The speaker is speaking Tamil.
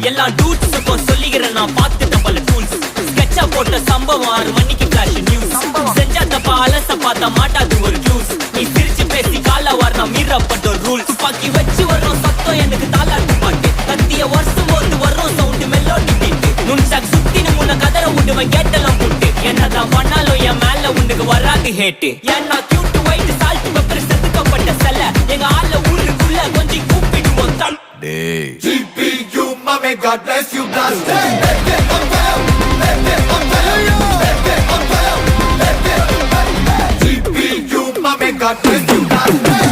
எல்லா டூட்ஸுக்கும் சொல்லிக்கிறேன் நான் பார்த்துட்ட பல டூல்ஸ். ஸ்கெட்சா போட்ட சம்பவம் 6 மணிக்கு ஃபிளாஷ் நியூஸ். செஞ்சா தப்பா அலச பார்த்தா மாட்டாது ஒரு ஜூஸ். நீ சிரிச்சு பேசி கால வார்னா மீறப்பட்ட ஒரு ரூல். துப்பாக்கி வச்சு வர்றோம் சத்தம் எனக்கு தாலாட்டு பாட்டு. கத்திய வருஷம் போது வர்றோம் சவுண்ட் மெல்லோடி பீட்டு. நுண்சாக் சுத்தினு முன்ன கதற விடுவேன் கேட்டெல்லாம் போட்டு. என்னதான் பண்ணாலும் என் மேல உனக்கு வராது ஹேட்டு. ஏன்னா கியூட் ஒயிட் சால்ட் பெப்பர் செதுக்கப்பட்ட செல. எங்க ஆள ஊருக்குள்ள கொஞ்சம் கூப்பிடுவோம் தம். GPU, mommy, God bless you, blast it. GPU, mommy, God bless you, blast it.